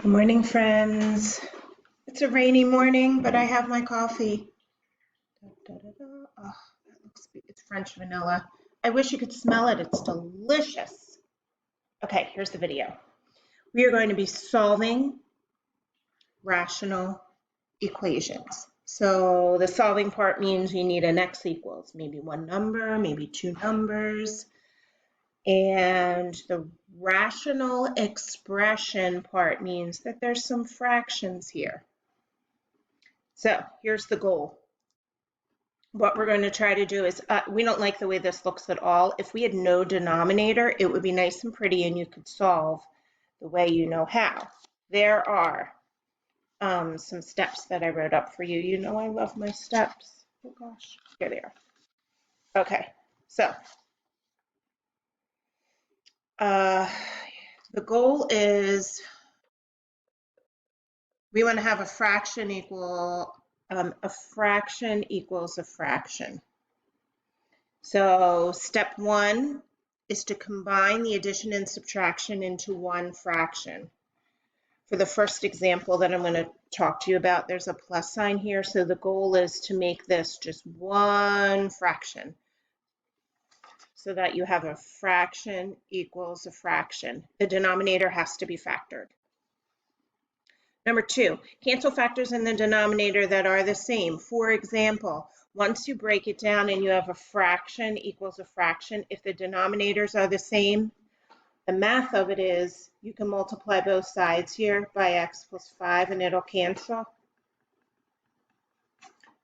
Good morning, friends. It's a rainy morning, but I have my coffee. Da, da, da, da. Oh, it's French vanilla. I wish you could smell it. It's delicious. Okay, here's the video. We are going to be solving rational equations. So the solving part means you need an x equals maybe one number, maybe two numbers. And the rational expression part means that there's some fractions here. So here's the goal. What we're going to try to do is, we don't like the way this looks at all. If we had no denominator, it would be nice and pretty and you could solve the way you know how. There are some steps that I wrote up for you. You know I love my steps. Oh gosh, here they are. Okay, so the goal is we want to have a fraction equal, a fraction equals a fraction. So step one is to combine the addition and subtraction into one fraction. For the first example that I'm going to talk to you about, there's a plus sign here. So the goal is to make this just one fraction so that you have a fraction equals a fraction. The denominator has to be factored. Number two, cancel factors in the denominator that are the same. For example, once you break it down and you have a fraction equals a fraction, if the denominators are the same, the math of it is you can multiply both sides here by x plus 5 and it'll cancel.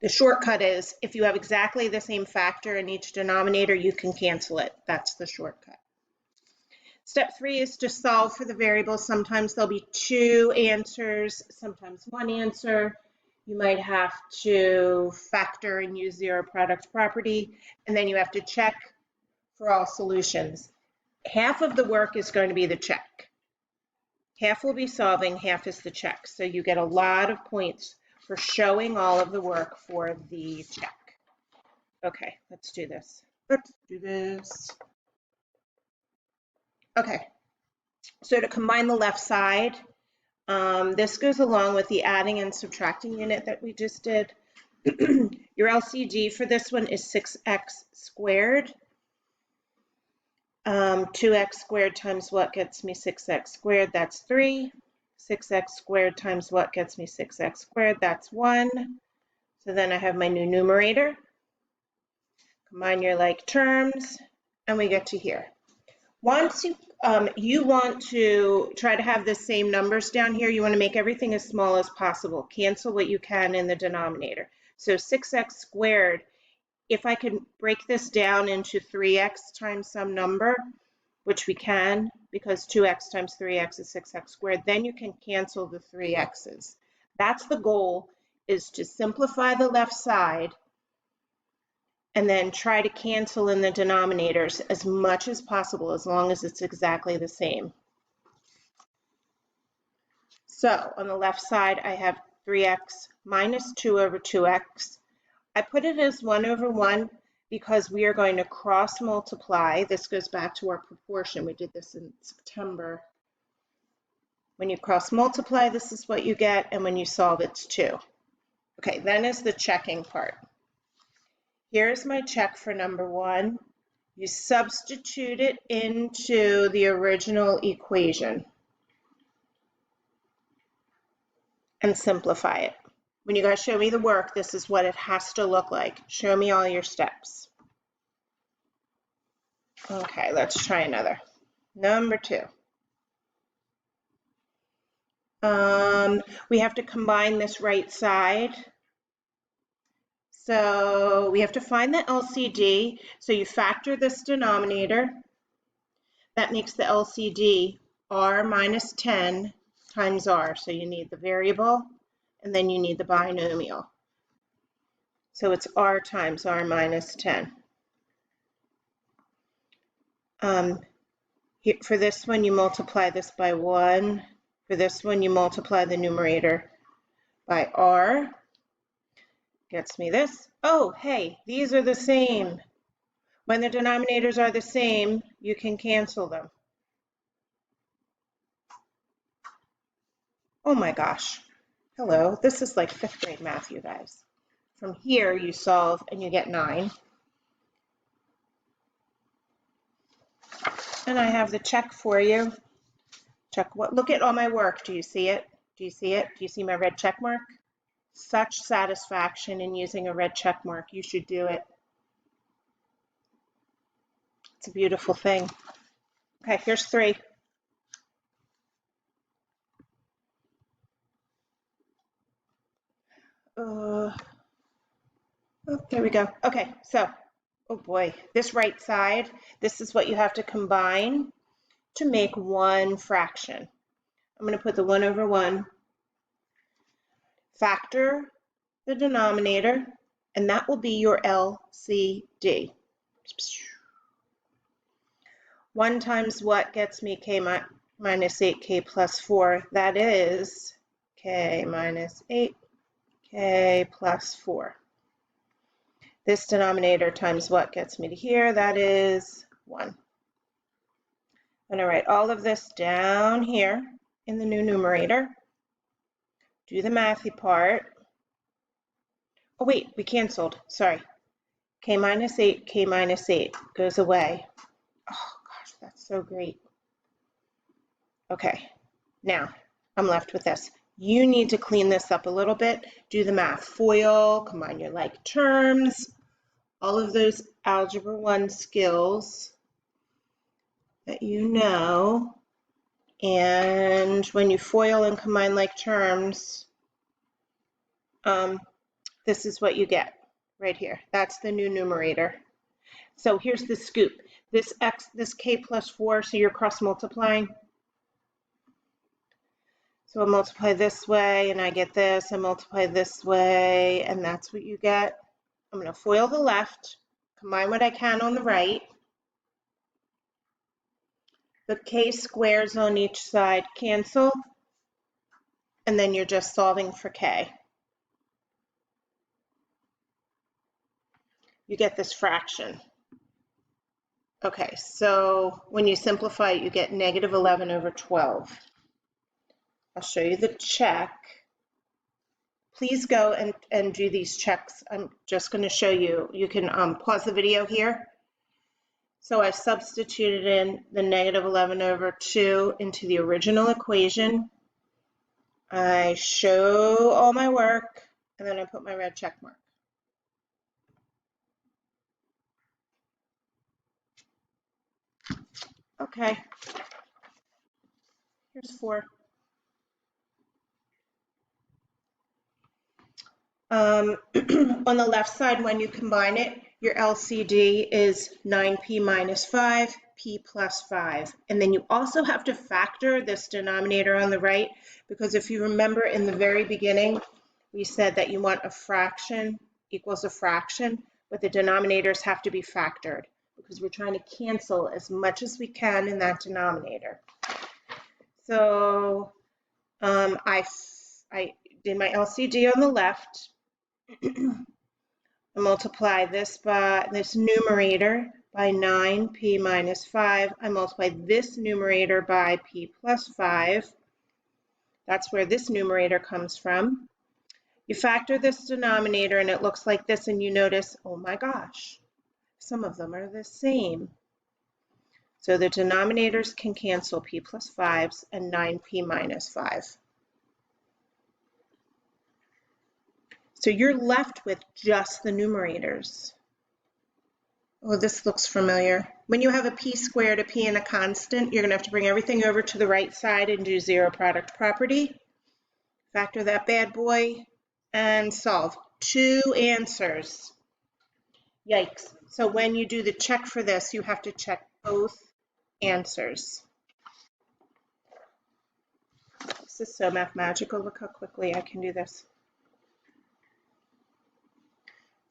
The shortcut is if you have exactly the same factor in each denominator, you can cancel it. That's the shortcut. Step three is to solve for the variables. Sometimes there'll be two answers, sometimes one answer. You might have to factor and use zero product property, and then you have to check for all solutions. Half of the work is going to be the check. Half will be solving, half is the check. So you get a lot of points for showing all of the work for the check. Okay, let's do this. Okay, so to combine the left side, this goes along with the adding and subtracting unit that we just did. Your LCD for this one is 6x squared. 2x squared times what gets me 6x squared? That's 3. 6x squared times what gets me 6x squared? That's 1. So then I have my new numerator. Combine your like terms, and we get to here. Once you want to try to have the same numbers down here, you want to make everything as small as possible. Cancel what you can in the denominator. So 6x squared, if I can break this down into 3x times some number, which we can because 2x times 3x is 6x squared, then you can cancel the 3x's. That's the goal, is to simplify the left side and then try to cancel in the denominators as much as possible, as long as it's exactly the same. So on the left side, I have 3x minus 2 over 2x. I put it as 1 over 1 because we are going to cross multiply. This goes back to our proportion. We did this in September. When you cross multiply, this is what you get, and when you solve, it's 2. Okay, then is the checking part. Here's my check for number 1. You substitute it into the original equation and simplify it. When you guys show me the work, this is what it has to look like. Show me all your steps. Okay, let's try another. Number 2. We have to combine this right side. So we have to find the LCD. So you factor this denominator. That makes the LCD r minus 10 times r. So you need the variable, and then you need the binomial. So it's r times r minus 10. For this one, you multiply this by 1. For this one, you multiply the numerator by r. Gets me this. Oh, hey, these are the same. When the denominators are the same, you can cancel them. Oh my gosh. Hello, this is like 5th grade math, you guys. From here, you solve and you get 9. And I have the check for you. Check what? Look at all my work. Do you see it? Do you see it? Do you see my red check mark? Such satisfaction in using a red check mark. You should do it. It's a beautiful thing. Okay, here's 3. Oh, there we go. Okay, so, oh boy, this right side, this is what you have to combine to make one fraction. I'm going to put the 1 over 1, factor the denominator, and that will be your LCD. 1 times what gets me k minus 8k plus 4? That is k minus 8k plus 4. This denominator times what gets me to here? That is 1. I'm going to write all of this down here in the new numerator. Do the mathy part. Oh wait, we canceled. Sorry. K minus 8, k minus 8 goes away. Oh gosh, that's so great. Okay, now I'm left with this. You need to clean this up a little bit. Do the math. FOIL, combine your like terms, all of those Algebra 1 skills that you know. And when you FOIL and combine like terms, this is what you get right here. That's the new numerator. So here's the scoop. This k plus 4, so you're cross multiplying. So I'll multiply this way, and I get this. I multiply this way, and that's what you get. I'm going to FOIL the left, combine what I can on the right. The k squares on each side cancel, and then you're just solving for k. You get this fraction. Okay, so when you simplify it, you get negative 11 over 12. I'll show you the check. Please go and do these checks. I'm just going to show you. You can pause the video here. So I substituted in the negative 11 over 2 into the original equation. I show all my work, and then I put my red check mark. Okay, here's 4. On the left side, when you combine it, your LCD is 9p minus 5, p plus 5. And then you also have to factor this denominator on the right, because if you remember in the very beginning, we said that you want a fraction equals a fraction, but the denominators have to be factored because we're trying to cancel as much as we can in that denominator. So I did my LCD on the left. I multiply this by this numerator by 9p minus 5. I multiply this numerator by p plus 5. That's where this numerator comes from. You factor this denominator and it looks like this, and you notice, oh my gosh, some of them are the same. So the denominators can cancel p plus 5s and 9p minus 5. So you're left with just the numerators. Oh, this looks familiar. When you have a p squared, a p, and a constant, you're going to have to bring everything over to the right side and do zero product property. Factor that bad boy and solve. 2 answers. Yikes. So when you do the check for this, you have to check both answers. This is so mathematical. Look how quickly I can do this.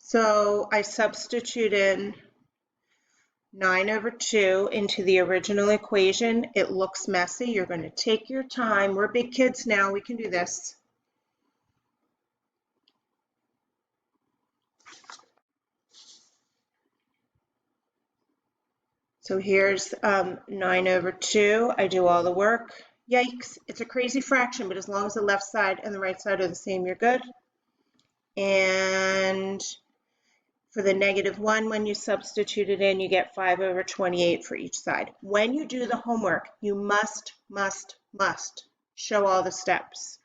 So I substitute in 9 over 2 into the original equation. It looks messy. You're going to take your time. We're big kids now. We can do this. So here's 9 over 2. I do all the work. Yikes, it's a crazy fraction, but as long as the left side and the right side are the same, you're good. And for the -1, when you substitute it in, you get 5/28 for each side. When you do the homework, you must show all the steps.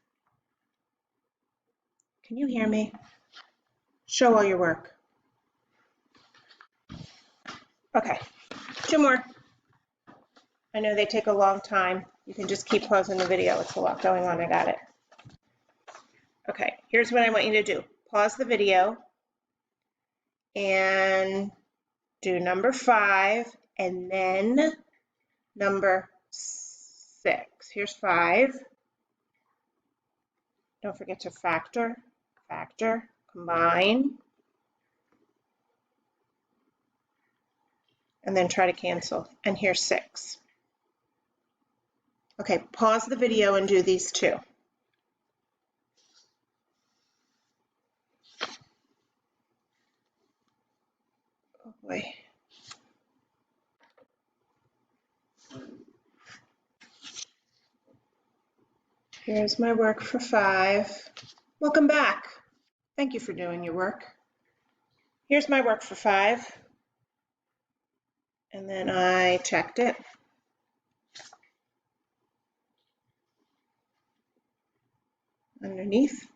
Can you hear me? Show all your work. Okay, 2 more. I know they take a long time. You can just keep pausing the video. It's a lot going on. I got it. Okay, here's what I want you to do. Pause the video and do number 5 and then number 6. Here's 5. Don't forget to factor, combine, and then try to cancel. And here's 6. Okay, pause the video and do these 2. Oh boy. Here's my work for 5. Welcome back. Thank you for doing your work. Here's my work for 5. And then I checked it. Underneath.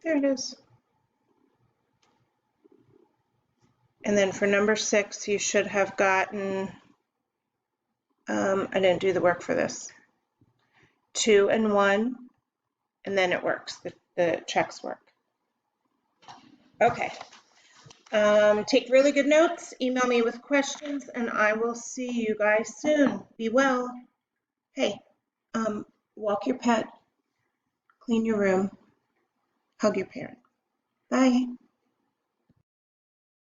There it is. And then for number 6, you should have gotten, I didn't do the work for this, 2 and 1, and then it works, the checks work. Okay, take really good notes, email me with questions, and I will see you guys soon. Be well. Hey, walk your pet, clean your room, hug your parent. Bye.